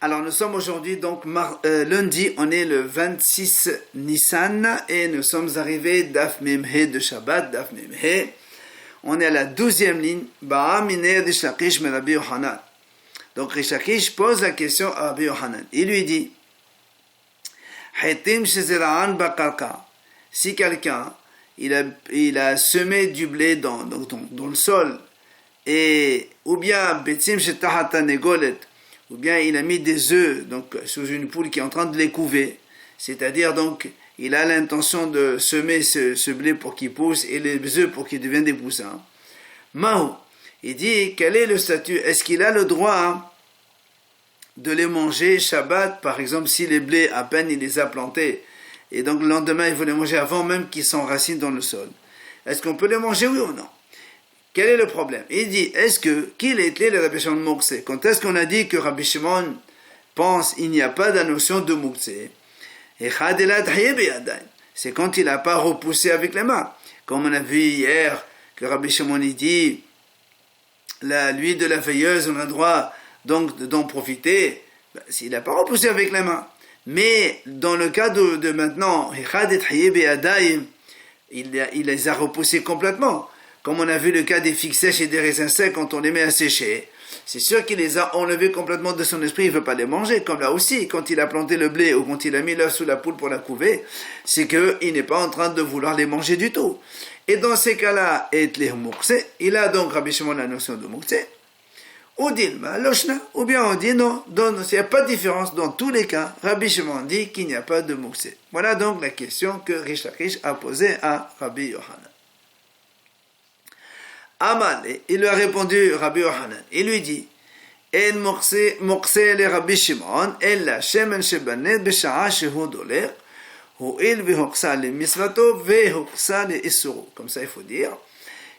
Alors nous sommes aujourd'hui donc lundi, on est le 26 Nissan et nous sommes arrivés Daf Memhe de Shabbat, Daf Memhe. On est à la 12e ligne, Ba'amine Rish Lakish me Rabbi Yohanan. Donc Rish Lakish pose la question à Rabbi Yohanan. Il lui dit, Hatim Shezera'an Bakarka. Si quelqu'un il a semé du blé dans le sol, et ou bien Betzim Shetahata Negolet, ou bien il a mis des œufs donc sous une poule qui est en train de les couver, c'est-à-dire donc il a l'intention de semer ce blé pour qu'il pousse et les œufs pour qu'ils deviennent des poussins. Mahu, il dit quel est le statut, est-ce qu'il a le droit de les manger Shabbat, par exemple si les blés à peine il les a plantés et donc le lendemain il veut les manger avant même qu'ils s'enracinent dans le sol, est-ce qu'on peut les manger oui ou non? Quel est le problème? Il dit, est-ce qu'il est le Rabbi Shimon Mokse? Quand est-ce qu'on a dit que Rabbi Shimon pense il n'y a pas de notion de Mokse? C'est quand il n'a pas repoussé avec les mains. Comme on a vu hier, que Rabbi Shimon dit, l'huile de la veilleuse, on a droit donc d'en profiter, s'il n'a pas repoussé avec les mains. Mais dans le cas de maintenant, il les a repoussés complètement. Comme on a vu le cas des figues sèches et des raisins secs quand on les met à sécher, c'est sûr qu'il les a enlevés complètement de son esprit, il ne veut pas les manger. Comme là aussi, quand il a planté le blé ou quand il a mis l'œuf sous la poule pour la couver, c'est qu'il n'est pas en train de vouloir les manger du tout. Et dans ces cas-là, il a donc Rabbi Shimon la notion de mukse, ou dilma loshna, ou bien on dit non, il n'y a pas de différence dans tous les cas. Rabbi Shimon dit qu'il n'y a pas de mukse. Voilà donc la question que Rish Lakish a posée à Rabbi Yohanan. Amal, il lui a répondu Rabbi Yohanan, il lui dit En mokse le Rabbi Shimon, ella shemen shebanet besha'a shehu doler, hu'il vehoksa le misvato vehoksa le isuru. Comme ça il faut dire.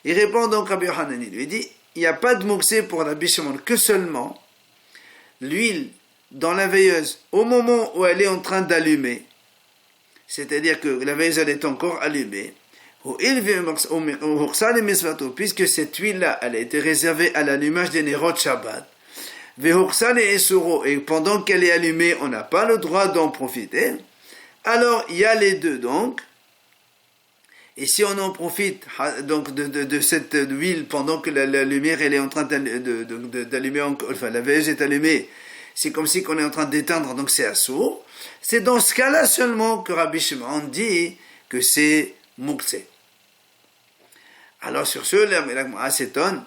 Il répond donc Rabbi Yohanan, il lui dit il n'y a pas de mokse pour Rabbi Shimon que seulement l'huile dans la veilleuse, au moment où elle est en train d'allumer, c'est-à-dire que la veilleuse elle est encore allumée, puisque cette huile-là, elle a été réservée à l'allumage des Nerot Shabbat, et pendant qu'elle est allumée, on n'a pas le droit d'en profiter, alors il y a les deux donc, et si on en profite donc de cette huile pendant que la lumière elle est en train d'allumer, enfin la veilleuse est allumée, c'est comme si on est en train d'éteindre, donc c'est assourd, c'est dans ce cas-là seulement que Rabbi Shimon dit que c'est mukse. Alors sur ce, la s'étonne,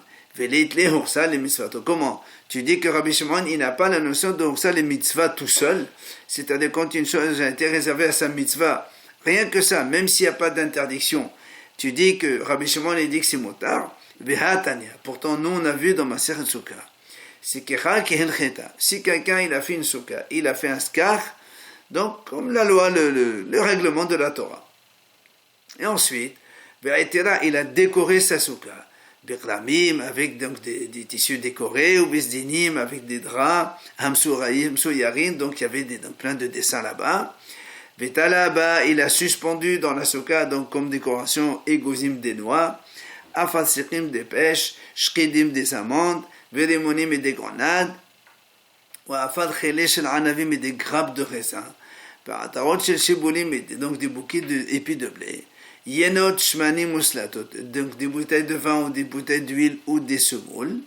comment? Tu dis que Rabbi Shimon, il n'a pas la notion de hursa les mitzvah tout seul, c'est-à-dire quand une chose a été réservée à sa mitzvah, rien que ça, même s'il n'y a pas d'interdiction, tu dis que Rabbi Shimon il dit que c'est motard, pourtant nous on a vu dans ma Masechet Sukkah, c'est si quelqu'un il a fait une sukkah, il a fait un skar, donc comme la loi, le règlement de la Torah. Et ensuite, il a décoré sa soukha. Birlamim avec donc des tissus décorés, ou bisdinim avec des draps, hamsoyarin, donc il y avait plein de dessins là-bas. Vetalaba, il a suspendu dans la soukha, donc comme décoration, égozim des noix, afasikim des pêches, shkidim des amandes, veremonim et des grenades, ou afad chele shel anavim et des grappes de raisin, paratarot shel shibulim et donc des bouquets d'épis de blé. Yenot shmani muslatot, donc des bouteilles de vin ou des bouteilles d'huile ou des semoules.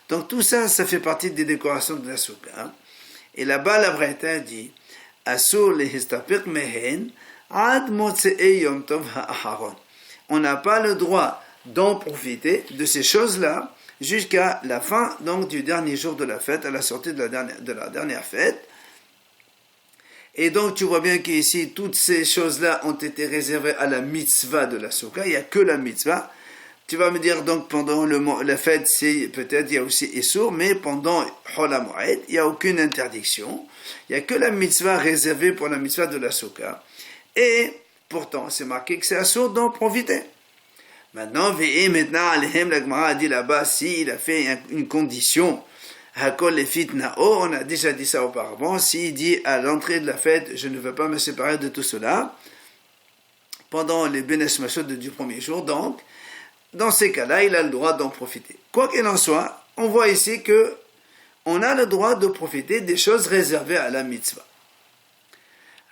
Donc tout ça, ça fait partie des décorations de la soukha. Et là-bas, la Braïta dit Asur le histapik mehen ad motsei yom tov ha'aharon. On n'a pas le droit d'en profiter de ces choses-là jusqu'à la fin donc du dernier jour de la fête, à la sortie de la dernière fête. Et donc tu vois bien qu'ici toutes ces choses-là ont été réservées à la mitzvah de la soukha, il n'y a que la mitzvah. Tu vas me dire donc pendant la fête, peut-être il y a aussi Issour, mais pendant Hol HaMoed, il n'y a aucune interdiction. Il n'y a que la mitzvah réservée pour la mitzvah de la soukha. Et pourtant c'est marqué que c'est Assour d'en profiter. Maintenant, la Gemara a dit là-bas, s'il a fait une condition, Hakol et Fitnao, on a déjà dit ça auparavant, s'il dit à l'entrée de la fête, je ne veux pas me séparer de tout cela, pendant les Benesh Mashot du premier jour, donc, dans ces cas-là, il a le droit d'en profiter. Quoi qu'il en soit, on voit ici que on a le droit de profiter des choses réservées à la mitzvah.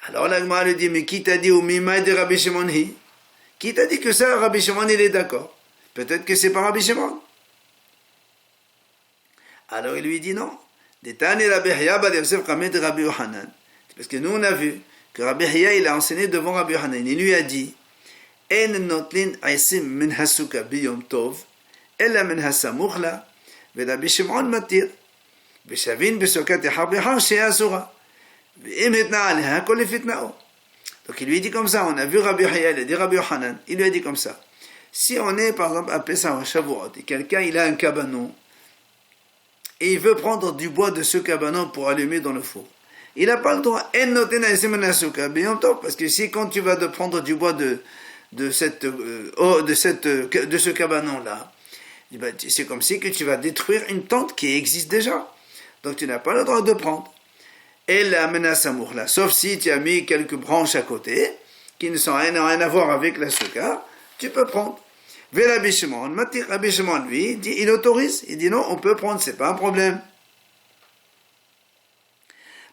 Alors la Gemara lui dit, mais qui t'a dit, ou mimai de Rabbi Shimon hi? Qui t'a dit que ça, Rabbi Shimon, il est d'accord? Peut-être que c'est pas Rabbi Shimon. Alors il lui dit non. Parce que nous on a vu que Rabbi Hiya il a enseigné devant Rabbi Yohanan. Il lui a dit En notlin aisim min hasuka biyom tov, ella min hasamuch la, Rabbi Shimon matir, Beshavin besokat echar she'asura, ve'im hitna aleha kol fitnao. Donc il lui dit comme ça, on a vu Rabbi Hiya, il a dit Rabbi Yohanan, il lui a dit comme ça. Si on est par exemple à Pessah ou à Shavuot, et quelqu'un il a un cabanon, et il veut prendre du bois de ce cabanon pour allumer dans le four, il n'a pas le droit, parce que si quand tu vas prendre du bois de ce cabanon-là, c'est comme si que tu vas détruire une tente qui existe déjà. Donc tu n'as pas le droit de prendre. Et la menace amour là, sauf si tu as mis quelques branches à côté, qui ne sont rien à voir avec la souka, tu peux prendre. Rabbi Shimon, lui, il autorise, il dit non, on peut prendre, c'est pas un problème.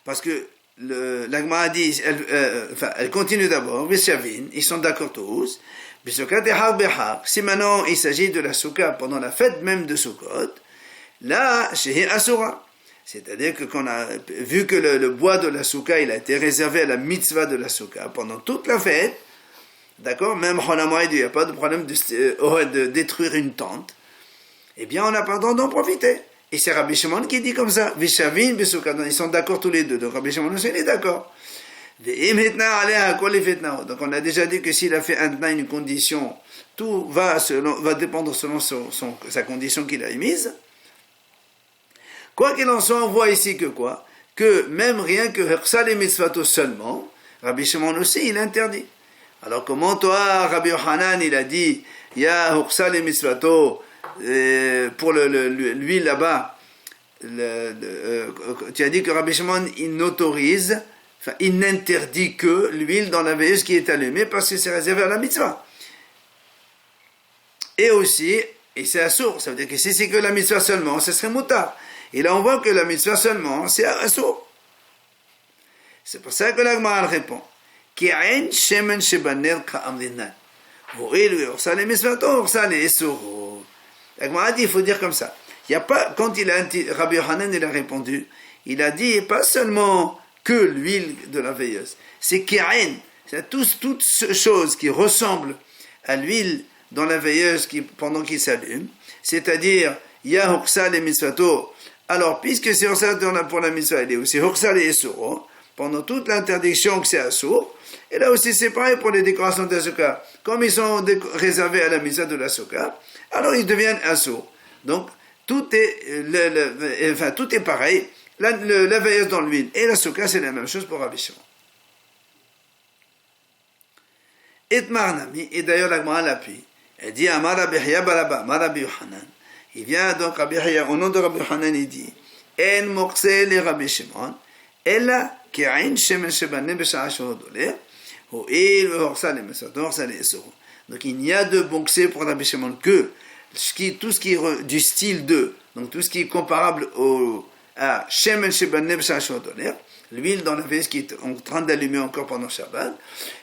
Parce que la Gemara dit, elle continue d'abord, ils sont d'accord tous. Si maintenant il s'agit de la souka pendant la fête même de Sukkot, là, chez Asura. C'est-à-dire que qu'on a vu que le bois de la souka, il a été réservé à la mitzvah de la souka pendant toute la fête. D'accord, même Cholamoïd, il n'y a pas de problème de détruire une tente. Eh bien, on n'a pas le droit d'en profiter. Et c'est Rabbi Shimon qui dit comme ça. Vishavin, Besouka, ils sont d'accord tous les deux. Donc Rabbi Shimon aussi, il est d'accord. Donc on a déjà dit que s'il a fait un tna, une condition, tout va dépendre selon sa condition qu'il a émise. Quoi qu'il en soit, on voit ici que quoi? Que même rien que Hersal et Mitzvato seulement, Rabbi Shimon aussi, il interdit. Alors comment toi, Rabbi Yohanan, il a dit, ya Hersal et Mitzvato, pour l'huile là-bas, tu as dit que Rabbi Shimon, il n'autorise, il n'interdit que l'huile dans la veilleuse qui est allumée parce que c'est réservé à la mitzvah. Et aussi, et c'est assour, ça veut dire que si c'est que la mitzvah seulement, ce serait moutar. Et là on voit que la mitzvah seulement, c'est assour. C'est pour ça que la Gemara répond. Ki ain shemen shebaner ka'amdinan. Ho'il u'ursal mitzvato ursal esur. La Gemara dit, il faut dire comme ça. Il y a pas, quand Rabbi Yohanan il a répondu, il a dit pas seulement que l'huile de la veilleuse, c'est ki'ain, c'est toute chose qui ressemble à l'huile dans la veilleuse pendant qu'il s'allume, c'est-à-dire ya ursal et mitzvato. Alors, puisque c'est Hursal pour la mitzvah, il est aussi Hursal et Esuro, pendant toute l'interdiction que c'est Assour, et là aussi c'est pareil pour les décorations d'Asuka. Comme ils sont réservés à la mitzvah de la Souka, alors ils deviennent Assour. Donc, tout est, tout est pareil. La veilleuse dans l'huile et la Souka, c'est la même chose pour Rabbi Shimon. Et Marnami, et d'ailleurs la Gemara l'appuie, elle dit Amar Rabbi Hiya Baraba, Amar Rabbi Yohanan. Il vient donc Rabbi Hiya, au nom de Rabbi Yohanan, il dit En mokse le Rabbi Shimon, ella ki'ain shemen shebane b'sha'a shehodoleh, ho'il v'horsal emesato, horsal esoro. Donc il n'y a de bonksé pour Rabbi Shimon que tout ce qui est du style de, donc tout ce qui est comparable à shemen shebane b'sha'a shehodoleh, l'huile dans la veilleuse qui est en train d'allumer encore pendant Shabbat,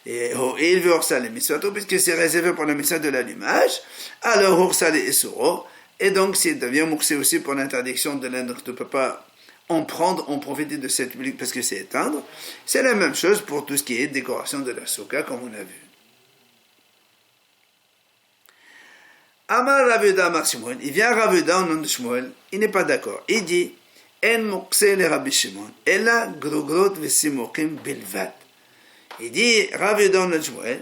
et ho'il v'horsal emesato, puisque c'est réservé pour la mitzvah de l'allumage, alors horsal esoro. Et donc, ça devient mouxé aussi pour l'interdiction de l'Inde. Tu ne peux pas en profiter de cette huile parce que c'est éteindre. C'est la même chose pour tout ce qui est décoration de la souka, comme on a vu. Amar Ravuda Amar Shmuel. Il vient Ravuda au nom de Shmuel. Il n'est pas d'accord. Il dit En mouxé le Rabbi Shimon. Ella grogrot vesimokim bilvat. Il dit Ravuda au nom de Shmuel.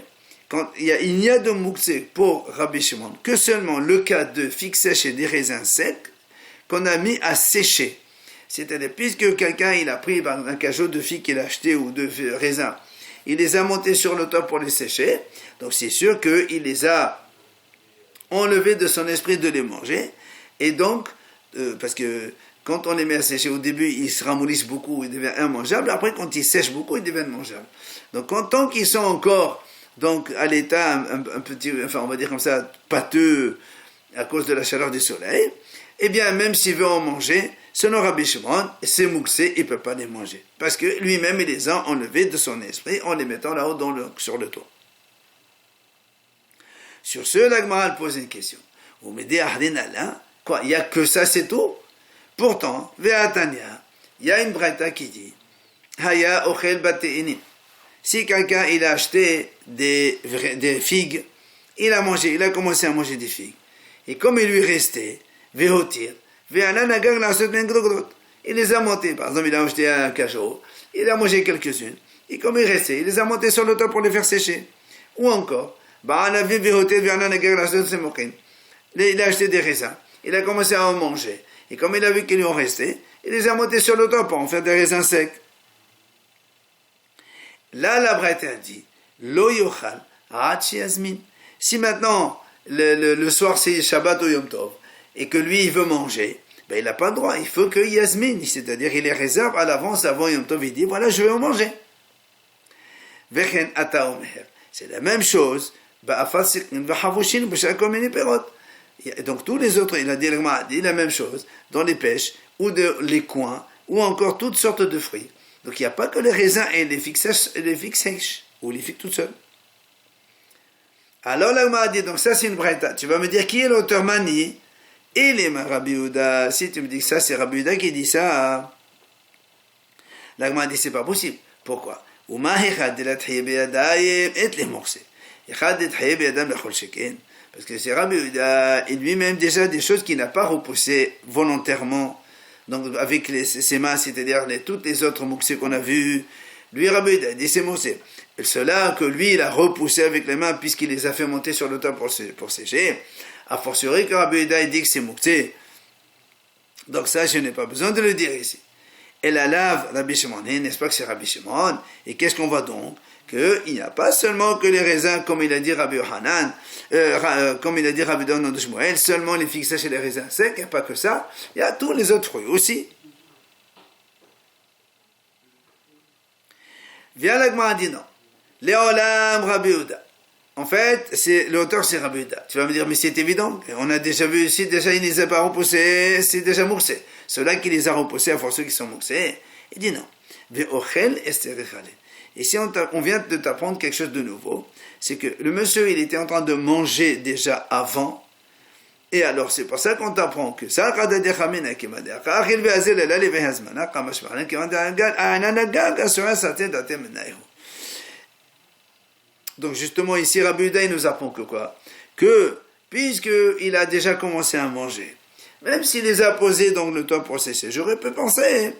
Il n'y a de mouxé pour Rabbi Shimon que seulement le cas de figues sèches et des raisins secs qu'on a mis à sécher. C'est-à-dire, puisque quelqu'un il a pris un cajot de figues qu'il a acheté ou de raisins, il les a montés sur le toit pour les sécher, donc c'est sûr qu'il les a enlevés de son esprit de les manger, et donc, parce que quand on les met à sécher, au début ils se ramollissent beaucoup, ils deviennent immangeables, après quand ils sèchent beaucoup, ils deviennent mangeables. Donc tant qu'ils sont encore donc à l'état un petit, enfin on va dire comme ça, pâteux à cause de la chaleur du soleil, eh bien même s'il veut en manger, Selon Rabbi Shimon, ces mouxés, il ne peut pas les manger. Parce que lui-même, il les a enlevés de son esprit en les mettant là-haut sur le toit. Sur ce, l'Agmara pose une question. Quoi, il n'y a que ça, c'est tout? Pourtant, Ve'atanya, il y a une braïta qui dit Haya ochel bate'inim. Si quelqu'un il a acheté des figues, il a commencé à manger des figues. Et comme il lui restait, Ve'hotir, Ve'ananagang la sotmen grogrot. Il les a montées. Par exemple, il a acheté un cachot, il a mangé quelques-unes. Et comme il restait, il les a montées sur le toit pour les faire sécher. Ou encore, Ba'anavi Ve'hotir, Ve'ananagang la sotmen grogrot. Il a acheté des raisins. Il a commencé à en manger. Et comme il a vu qu'ils lui ont resté, il les a montés sur le toit pour en faire des raisins secs. Là, la braïta dit, Lo yochal, ha'at yasmin. Si maintenant, le soir c'est Shabbat ou Yom Tov, et que lui il veut manger, ben il n'a pas le droit, il faut que yasmin, c'est-à-dire il les réserve à l'avance avant Yom Tov, il dit, voilà, je vais en manger. Vechen ata omer. C'est la même chose, ba'afat siknin v'havushin b'shakom mini perot. Donc tous les autres, il a dit la même chose, dans les pêches, ou les coins, ou encore toutes sortes de fruits. Donc il n'y a pas que les raisins et les figues sèches, ou les figues toutes seules. Alors l'Agma a dit, donc ça c'est une braïta. Tu vas me dire qui est l'auteur Mani? Il est Rabbi Yehuda. Si tu me dis que ça c'est Rabbi Yehuda qui dit ça, l'Agma a dit c'est pas possible. Pourquoi? Parce que c'est Rabbi Yehuda, et lui-même déjà des choses qu'il n'a pas repoussées volontairement, donc avec ses mains, c'est-à-dire toutes les autres mouxés qu'on a vus. Lui, Rabbi Yehuda, dit c'est mouxés. Et cela que lui, il a repoussé avec les mains, puisqu'il les a fait monter sur le toit pour sécher, a fortiori que Rabbi Yehuda, il dit que c'est mouxé. Donc ça, je n'ai pas besoin de le dire ici. Et la lave, Rabbi Shimon, n'est-ce pas que c'est Rabbi Shimon? Et qu'est-ce qu'on voit donc? Qu'il n'y a pas seulement que les raisins, comme il a dit Rabbi Yohanan, comme il a dit Rabbi Donon de Shmuel, seulement les figues sèches et les raisins secs, il n'y a pas que ça, il y a tous les autres fruits aussi. Viens l'Agma dit non. Léolam Rabbi Yehuda. En fait, l'auteur c'est Rabbi Yehuda. Tu vas me dire, mais c'est évident, on a déjà vu ici, déjà il ne les a pas repoussés, c'est déjà mouxé. Ceux-là qui les a repoussés, à force ceux qui sont mouxés, il dit non. Ve'ochel esterechale. Ici, on vient de t'apprendre quelque chose de nouveau. C'est que le monsieur, il était en train de manger déjà avant. Et alors, c'est pour ça qu'on t'apprend que ça, donc justement, ici, Rabbi Yehuda, il nous apprend que quoi? Que, puisqu'il a déjà commencé à manger, même s'il les a posés dans le toit pour sécher, j'aurais pu penser...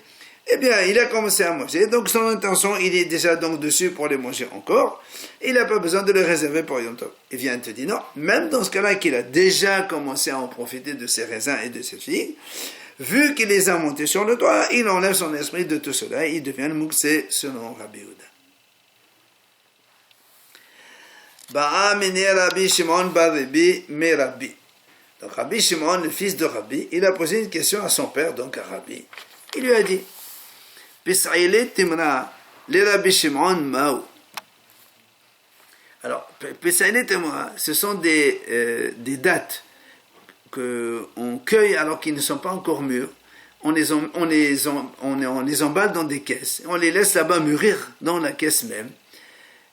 Eh bien, il a commencé à manger, donc son intention, il est déjà donc dessus pour les manger encore, il n'a pas besoin de les réserver pour Yom Tov. Il vient te dire non, même dans ce cas-là qu'il a déjà commencé à en profiter de ses raisins et de ses figues, vu qu'il les a montés sur le toit, il enlève son esprit de tout cela, il devient le mouxé selon Rabbi Yehuda. Ba'a mene Rabbi Shimon bar Rabbi me Rabbi. Donc Rabbi Shimon, le fils de Rabbi, il a posé une question à son père, donc à Rabbi. Il lui a dit, les Rabbi Shimon Mao. Alors, Pesailet Timra, ce sont des dattes qu'on cueille alors qu'ils ne sont pas encore mûrs. On les emballe dans des caisses. On les laisse là-bas mûrir dans la caisse même.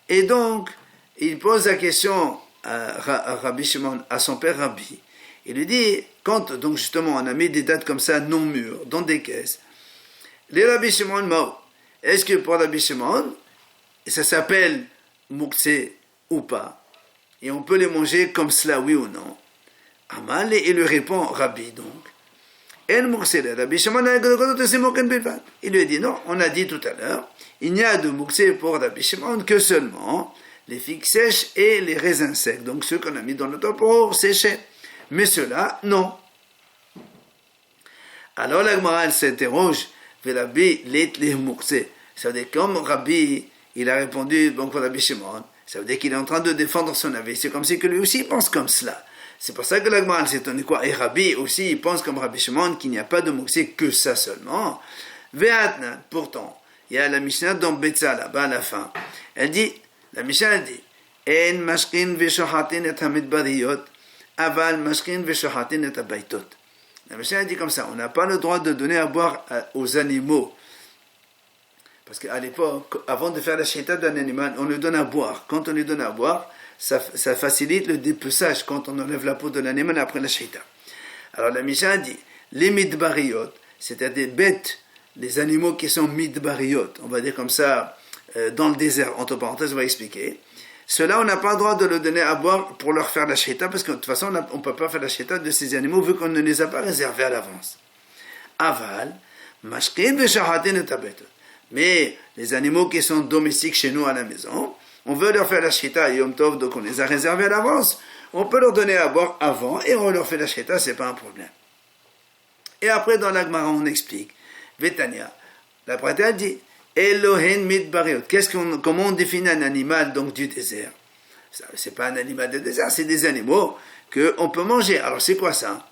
Et donc, il pose la question à Rabbi Shimon, à son père Rabbi. Il lui dit, quand donc justement on a mis des dattes comme ça non mûres dans des caisses, les Rabbi Shimon Mao, est-ce que pour Rabbi Shimon, ça s'appelle mouxé ou pas? Et on peut les manger comme cela, oui ou non? Amal, il lui répond, Rabbi donc, il lui dit non, on a dit tout à l'heure, il n'y a de mouxé pour Rabbi Shimon que seulement les figues sèches et les raisins secs, donc ceux qu'on a mis dans le temps pour sécher. Mais ceux-là, non. Alors la Gemara s'interroge, Rabbi les mouxé. Ça veut dire comme Rabbi, il a répondu donc pour Rabbi Shimon, ça veut dire qu'il est en train de défendre son avis. C'est comme si que lui aussi pense comme cela. C'est pour ça que la Gemara s'est étonnée quoi. Et Rabbi aussi, il pense comme Rabbi Shimon qu'il n'y a pas de mouxé que ça seulement. Ve'atna, pourtant, il y a la Mishnah dans Betza là-bas à la fin. Elle dit, la Mishnah elle dit, En mashkin ve'shohatin et hamidbariyot, aval mashkin ve'shohatin et abaitot. La Mishnah dit comme ça, on n'a pas le droit de donner à boire aux animaux. Parce qu'à l'époque, avant de faire la shita d'un animal, on lui donne à boire. Quand on lui donne à boire, ça facilite le dépeçage quand on enlève la peau de l'animal après la shita. Alors la Mishnah dit, les midbariyot, c'est-à-dire des bêtes, les animaux qui sont midbariyot, on va dire comme ça, dans le désert, entre parenthèses, on va expliquer. Ceux-là, on n'a pas le droit de leur donner à boire pour leur faire la shita, parce que de toute façon, on ne peut pas faire la shita de ces animaux vu qu'on ne les a pas réservés à l'avance. Aval, mashkin veshahatin et tabetot. Mais les animaux qui sont domestiques chez nous à la maison, on veut leur faire la shita à Yom Tov, donc on les a réservés à l'avance. On peut leur donner à boire avant et on leur fait la shita, c'est pas un problème. Et après, dans la Gemara, on explique. Vetania, la Braïta dit, Elohen midbariot. Comment on définit un animal donc du désert? C'est pas un animal de désert, c'est des animaux qu'on peut manger. Alors c'est quoi ça?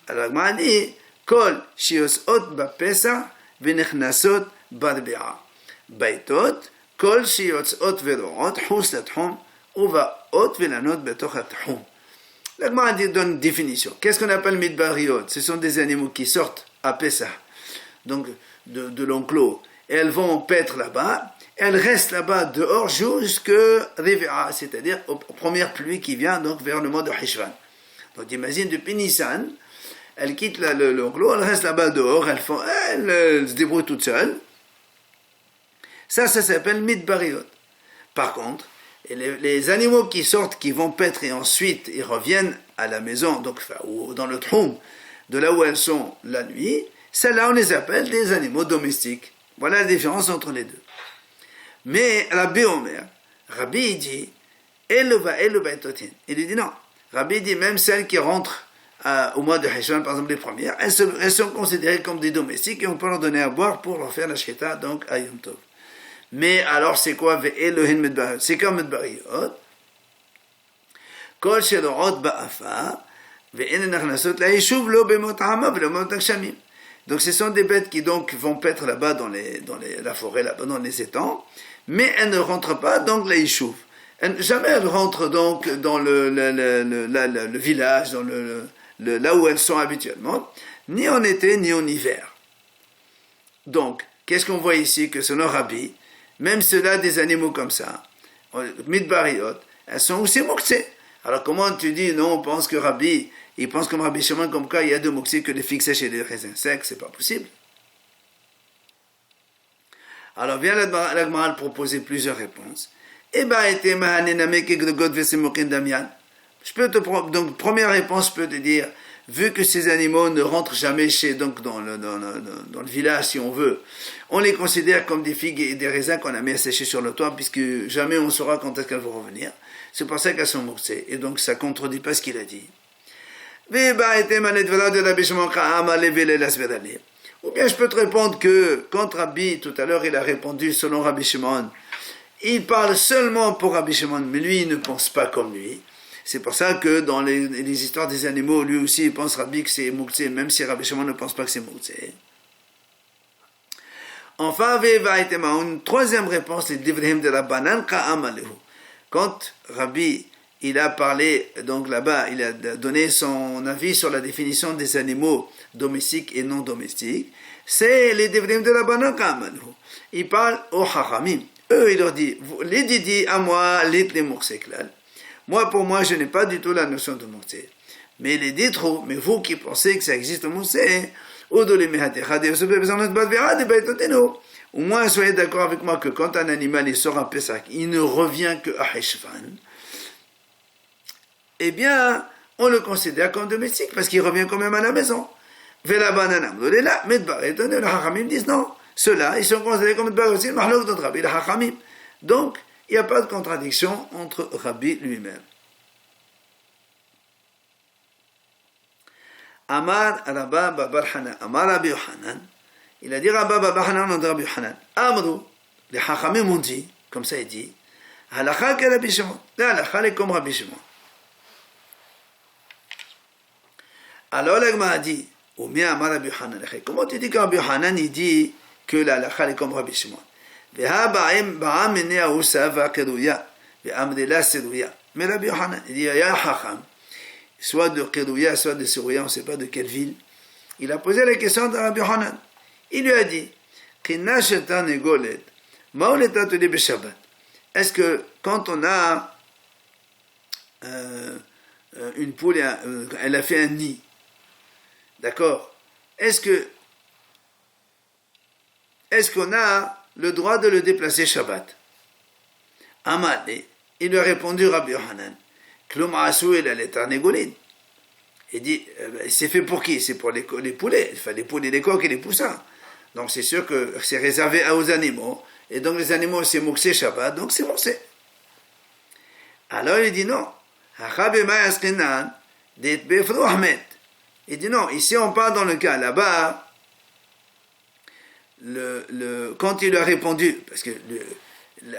Alors la Gemara dit, Kol shiosot bapesa venechnasot barbea. Baitot, Kol shiosot vedorot, hus lathum, uvaot velanot betoch athum. La Gemara donne une définition. Qu'est-ce qu'on appelle midbariot? Ce sont des animaux qui sortent à Pessah, donc de l'enclos, et elles vont paître là-bas, elles restent là-bas dehors jusqu'à Rivera, c'est-à-dire aux premières pluies qui viennent donc vers le mois de Hishvan. Donc imagine depuis Nissan, elles quittent l'enclos, elles restent là-bas dehors, elles se débrouillent toutes seules. Ça s'appelle midbariot. Par contre, les animaux qui sortent, qui vont paître et ensuite ils reviennent à la maison, donc ou dans le tronc de là où elles sont la nuit, celles-là on les appelle des animaux domestiques. Voilà la différence entre les deux. Mais Rabbi Omer, Rabbi dit, il dit non. Rabbi dit même celles qui rentrent au mois de Hishvan, par exemple les premières, elles sont considérées comme des domestiques et on peut leur donner à boire pour leur faire la shkita, donc à Yom Tov. Mais alors c'est quoi? C'est comme Medbariot. Kol shedorot ba'afa, ve'en nachnasot la'yishuv lo b'mot hama ve'lo b'mot akshamim. Donc ce sont des bêtes qui donc vont paître là-bas dans la forêt, là-bas dans les étangs, mais elles ne rentrent pas dans l'Aïchouf. Jamais elles rentrent donc dans le village, dans là où elles sont habituellement, ni en été ni en hiver. Donc, qu'est-ce qu'on voit ici? Que selon Rabbi, même ceux-là, des animaux comme ça, midbariot, elles sont aussi moksé. Alors comment tu dis, non, on pense que Rabbi, il pense comme Rabbi Shimon, comme quoi il y a de moksé que les fixés chez les raisins secs, c'est pas possible. Alors vient la Gemara proposer plusieurs réponses. Eh ben, donc première réponse, je peux te dire, vu que ces animaux ne rentrent jamais dans le village, si on veut, on les considère comme des figues et des raisins qu'on a mis à sécher sur le toit, puisque jamais on saura quand est-ce qu'elles vont revenir. C'est pour ça qu'elles sont moksées. Et donc ça contredit pas ce qu'il a dit. Ou bien je peux te répondre que quand Rabbi, tout à l'heure, il a répondu selon Rabbi Shimon, il parle seulement pour Rabbi Shimon, mais lui, il ne pense pas comme lui. C'est pour ça que dans les histoires des animaux, lui aussi, il pense Rabbi que c'est Mouktsé, même si Rabbi Shimon ne pense pas que c'est Mouktsé. Enfin, une troisième réponse, les divrihim de la banane, quand Rabbi, il a parlé, donc là-bas, il a donné son avis sur la définition des animaux domestiques et non domestiques, c'est les divrihim de la banane, il parle aux hachamim. Eux, il leur dit, les didi à moi, les moukseklal. Pour moi, je n'ai pas du tout la notion de moukse. Mais les dit trop, mais vous qui pensez que ça existe au moukse, au moins, soyez d'accord avec moi que quand un animal il sort à Pessah, il ne revient que à Heshvan, eh bien, on le considère comme domestique parce qu'il revient quand même à la maison. Les Hachamim disent non. Ceux-là, ils sont considérés comme aussi Mahlok de Rabbi, les Hachamim. Donc, il n'y a pas de contradiction entre Rabbi lui-même. Amar Rabba Babar Hanan, Amar Rabbi Yohanan, il a dit Rabba Babar Hanan, on dit Rabbi Yohanan. Amrou, les Hachamim ont dit, comme ça il dit, Halakha que Rabbi Shimon. La halakha est comme Rabbi Shimon. Alors l'Agma a dit, ou bien Amar Rabbi Yohanan, comment tu dis que Rabbi Yohanan il dit que la halakha est comme Rabbi Shimon? Mais Rabbi Yohanan, il dit, ya Hacham, soit de Kédouya, soit de Sirouya, on ne sait pas de quelle ville, il a posé la question à Rabbi Hanan. Il lui a dit, est-ce que quand on a une poule, elle a fait un nid, d'accord, est-ce qu'on a le droit de le déplacer Shabbat? Amad, il lui a répondu Rabbi Hanan, il dit, c'est fait pour qui? C'est pour les poulets, enfin les poulets, les coqs et les poussins. Donc c'est sûr que c'est réservé aux animaux, et donc les animaux c'est mouxé Shabbat, donc c'est mouxé. Alors il dit non. Il dit non, ici on parle dans le cas là-bas, quand il lui a répondu, parce que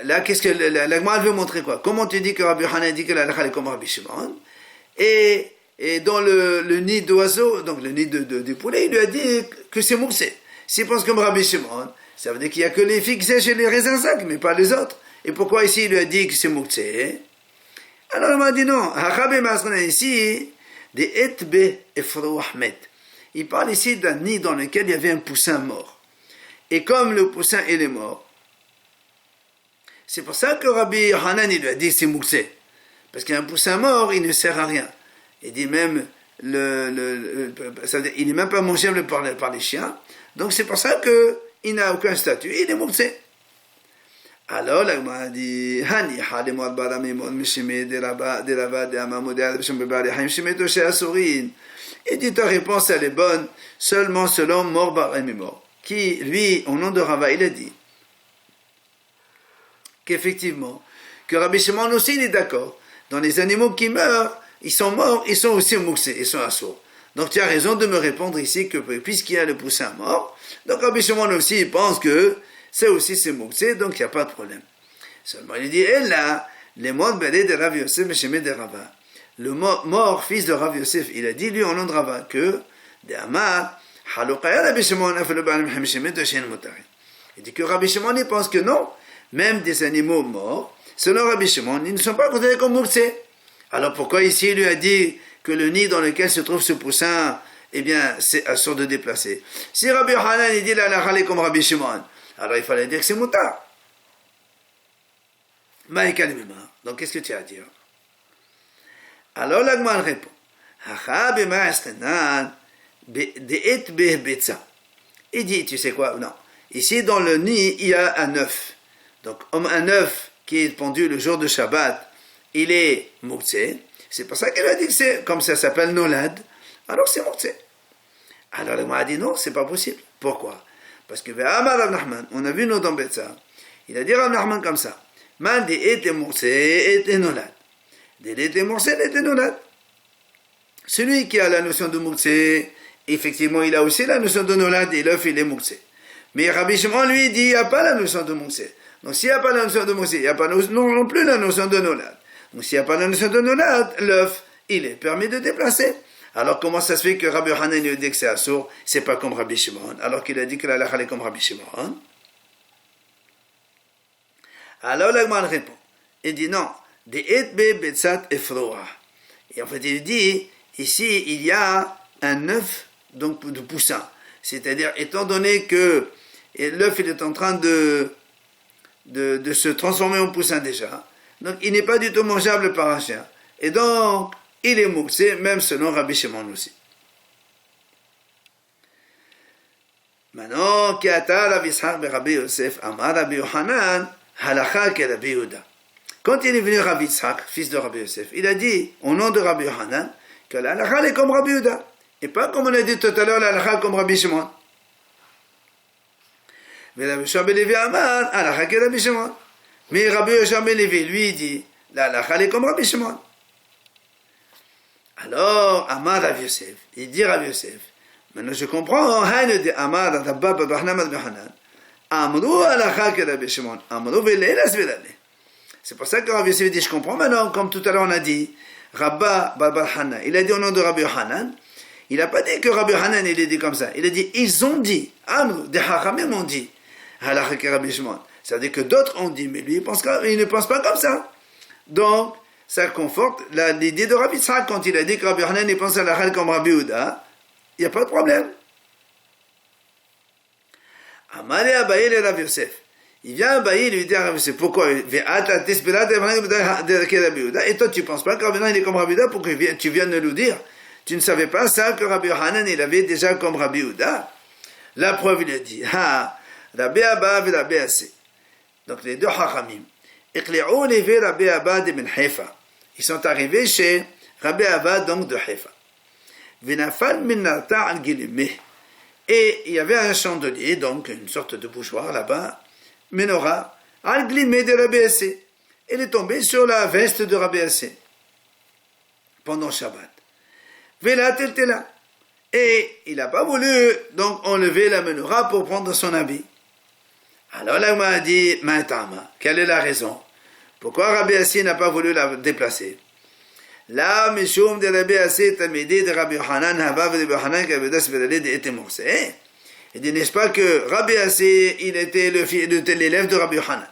là, qu'est-ce que la Gemara veut montrer quoi? Comment tu dis que Rabbi Hanan dit que la halakha est comme Rabbi Shimon? Et dans le nid d'oiseau, donc le nid du poulet, il lui a dit que c'est mouxé. S'il pense comme Rabbi Shimon, ça veut dire qu'il n'y a que les filles qui sèchent les raisins secs, mais pas les autres. Et pourquoi ici il lui a dit que c'est mouxé? Alors il m'a dit non. Ici, des etbe efro ahmed. Il parle ici d'un nid dans lequel il y avait un poussin mort. Et comme le poussin il est mort, c'est pour ça que Rabbi Hanan il lui a dit que c'est mouxé. Parce qu'un poussin mort, il ne sert à rien. Il dit même, il n'est même pas mangeable par les chiens. Donc c'est pour ça qu'il n'a aucun statut, il est mouxé. Alors, la Gemara dit, il dit ta réponse elle est bonne, seulement selon Mor Bar Mimor, qui, lui, au nom de Rava, il a dit qu'effectivement, que Rabbi Shimon aussi il est d'accord, dans les animaux qui meurent, ils sont morts, ils sont aussi mouxés, ils sont assourds. Donc tu as raison de me répondre ici que puisqu'il y a le poussin mort, donc Rabbi Shimon aussi il pense que c'est mouxé, donc il n'y a pas de problème. Seulement il dit, et là, les morts belés de Rav Yosef Meshemé de Rava, le mort fils de Rav Yosef, il a dit lui en nom de Rava que de Amar, il dit que Rabbi Shimon il pense que non, même des animaux morts, selon Rabbi Shimon, ils ne sont pas considérés comme mouxés. Alors pourquoi ici il lui a dit que le nid dans lequel se trouve ce poussin, eh bien, c'est assuré de déplacer. Si Rabbi Hanan il dit la halakha est comme Rabbi Shimon, alors il fallait dire que c'est moutard. Donc qu'est-ce que tu as à dire? Alors la Gemara répond, il dit, tu sais quoi? Non. Ici dans le nid, il y a un œuf. Donc un œuf qui est pendu le jour de Shabbat, il est mouxé. C'est pour ça qu'elle a dit que c'est, comme ça s'appelle nolad, alors c'est mouxé. Alors la Gemara a dit non, c'est pas possible. Pourquoi? Parce que Amar Rav Nachman, on a vu nos dans Betsa, il a dit Rav Nachman comme ça, man de ete mouxé ete nolad. De ete mouxé ete nolad. Celui qui a la notion de mouxé, effectivement, il a aussi la notion de nolad et l'œuf il est mouxé. Mais Rabbi Shimon lui dit, il n'y a pas la notion de mouxé. Donc s'il n'y a pas la notion de mouxé, il n'y a pas non plus la notion de nolad. Donc s'il n'y a pas la notion de nolad, l'œuf, il est permis de déplacer. Alors comment ça se fait que Rabbi Hanan lui dit que c'est assourd, c'est pas comme Rabbi Shimon, alors qu'il a dit que la halakha est comme Rabbi Shimon? Alors la Gemara répond, il dit non, de etbe betzat efroa. Et en fait il dit, ici il y a un œuf donc de poussin. C'est-à-dire, étant donné que l'œuf il est en train de se transformer en poussin déjà, donc il n'est pas du tout mangeable par un chien. Et donc, il est mouxé, même selon Rabbi Shimon aussi. Maintenant, Kiata Rabbi Yitzhak Rabbi Yosef, Amar Rabbi Yohanan, halakha ke Rabbi Yehuda. Quand il est venu Rabbi Yitzhak, fils de Rabbi Yosef, il a dit, au nom de Rabbi Yohanan, que la halakha est comme Rabbi Yehuda. Et pas comme on a dit tout à l'heure, la halakha comme Rabbi Shimon. Mais Rabbi Yoshua ben Levi Amar, halakha ke Rabbi Shimon. Mais Rabbi Yoshua ben Levi, lui, il dit, la halakha est comme Rabbi Shimon. Alors, Amar Rav Yosef, il dit Rav Yosef, maintenant je comprends, Haine de Amar Rabba Babahna Madbahanan, Amrou halakha ke Rabbi Shimon, Amrou veleilas velale. C'est pour ça que Rav Yosef dit, je comprends maintenant, comme tout à l'heure on a dit, Rabba Babahana, il a dit au nom de Rabbi Hanan, il n'a pas dit que Rabbi Hanan il a dit comme ça, il a dit, ils ont dit, Amrou, des Hachamim ont dit, halakha ke Rabbi Shimon. C'est-à-dire que d'autres ont dit, mais lui il ne pense pas comme ça. Donc, ça conforte l'idée de Rabbi Yitzhak quand il a dit que Rabbi Hanan il pense à la halakha comme Rabbi Yehuda, il n'y a pas de problème. Amalé Abaye le Rav Yosef. Il vient Abaye lui dit à Rav Yosef, pourquoi? Et toi tu penses pas que Rabbi Yohanan il est comme Rabbi Yehuda pour que tu viennes de nous dire? Tu ne savais pas ça que Rabbi Yohanan il avait déjà comme Rabbi Yehuda? La preuve il a dit, Rabbi Abba et Rabbi Assé. Donc les deux Hachamim. Iqli'ou levé Rabbi Abba de Ben Haifa. Ils sont arrivés chez Rabbi Abba donc de Haifa. Vinafal min narta al Gilimeh. Et il y avait un chandelier, donc une sorte de bougeoir là-bas, menorah, al Gilimeh de Rabbi Assé. Il est tombé sur la veste de Rabbi Assé pendant Shabbat. Vela teltela. Et il n'a pas voulu donc enlever la menorah pour prendre son habit. Alors là, on m'a dit, Maïtama, quelle est la raison? Pourquoi Rabbi Assé n'a pas voulu la déplacer? Là, Mishum de Rabbi Assé, Tamidi de Rabbi Yohanan, Havav de Rabbi Yohanan, qui avait été moursé. Il dit, n'est-ce pas que Rabbi Assé, il était l'élève de Rabbi Yohanan.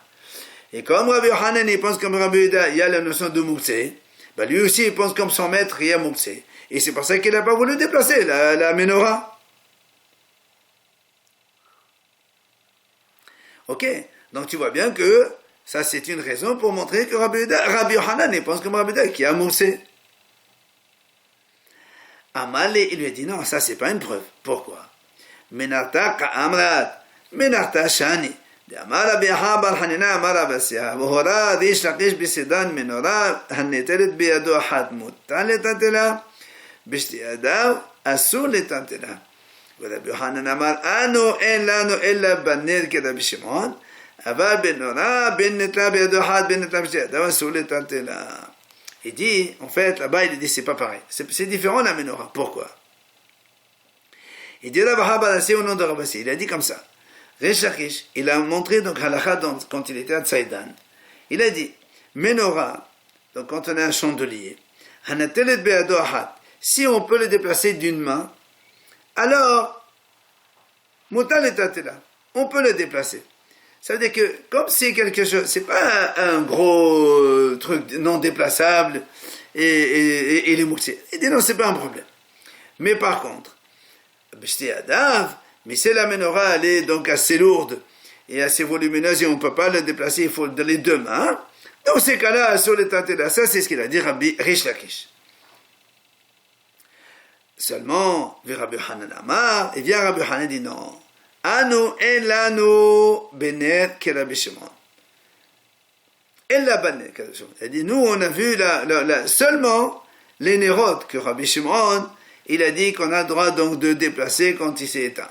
Et comme Rabbi Yohanan, il pense comme Rabbi Yehuda, il y a la notion de moursé, ben lui aussi, il pense comme son maître, il y a moursé. Et c'est pour ça qu'il n'a pas voulu déplacer la menorah. Ok, donc tu vois bien que ça c'est une raison pour montrer que Rabbi Yohanan il pense comme Rabbi Yehuda qui a moussé. Amalé, il lui a dit non, ça c'est pas une preuve. Pourquoi? Menarta ka'amrat, menarta shani. Amar Rabbi Habar Hanina Amar Abasia, Vohora Rish Lakish Bisidan Menora, Haneteret Biado Hatmut, Taletantela, Bishtiadav, Asur Letantela. ורבי יוחנן אמר, אנו אין לנו אלא בנר כרבי שמעון, אבל בנורה, בין נטלה בידו אחד, בין נטלה בשתי ידיו, אסור לטלטלה. Il dit, en fait, là-bas, il dit, c'est pas pareil. C'est différent la menorah. Pourquoi? Il dit, Rabbi Habar Assé au nom de Rabbi Assé. Il a dit comme ça. Rish Lakish, il a montré donc halakha quand il était à Tzaidan. Il a dit, menorah, donc quand on a un chandelier, hanatelet be'ado ahad, si on peut le déplacer d'une main, alors, Moutal est là. On peut le déplacer. Ça veut dire que, comme c'est quelque chose, c'est pas un gros truc non déplaçable et les moussés. Il dit non, c'est pas un problème. Mais par contre, mais c'est la menorah, elle est donc assez lourde et assez volumineuse et on ne peut pas le déplacer, il faut les deux mains. Dans ces cas-là, sur les là, ça c'est ce qu'il a dit Rabbi Rish Lakish. Seulement, Rabbi Yohanan Amar, et vient Rabbi Yohanan dit non. Anu en lanu benet ke Rabbi Shimon. Ella benet ke Rabbi Shimon. Il dit, nous on a vu seulement les nérotes que Rabbi Shimon, il a dit qu'on a le droit donc de déplacer quand il s'est éteint.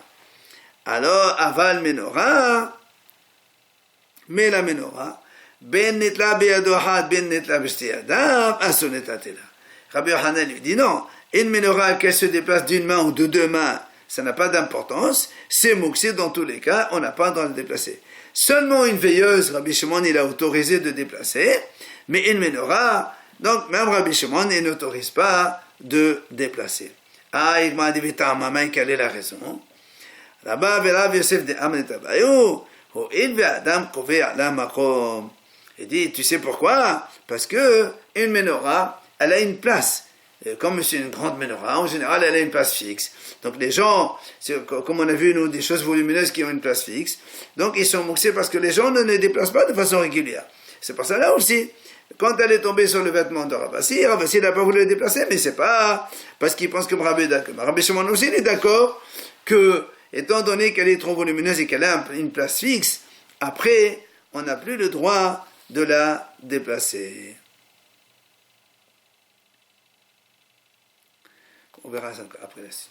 Alors, aval menorah, mais la menorah, ben netla beyado had, ben netla b'shti yadav, asun netatela. Rabbi Yohanan lui dit non. Une menorah, qu'elle se déplace d'une main ou de deux mains, ça n'a pas d'importance. C'est mouxé dans tous les cas, on n'a pas le droit de le déplacer. Seulement une veilleuse, Rabbi Shimon, il a autorisé de déplacer, mais une menorah, donc même Rabbi Shimon, il n'autorise pas de déplacer. Ah, il m'a dit, maman, quelle est la raison? Là-bas, Rav Yosef de Amnetabayou, il veut Adam kové ala makom. Il dit, tu sais pourquoi? Parce que une menorah, elle a une place. Comme c'est une grande menorah, en général, elle a une place fixe. Donc les gens, comme on a vu, nous, des choses volumineuses qui ont une place fixe, donc ils sont mouxés parce que les gens ne les déplacent pas de façon régulière. C'est pour ça là aussi, quand elle est tombée sur le vêtement de Rav Assé n'a pas voulu le déplacer, mais c'est pas parce qu'il pense comme Rabbi Yehuda. Rabbi Shimon aussi, il est d'accord que, étant donné qu'elle est trop volumineuse et qu'elle a une place fixe, après, on n'a plus le droit de la déplacer. On verra ça après la suite.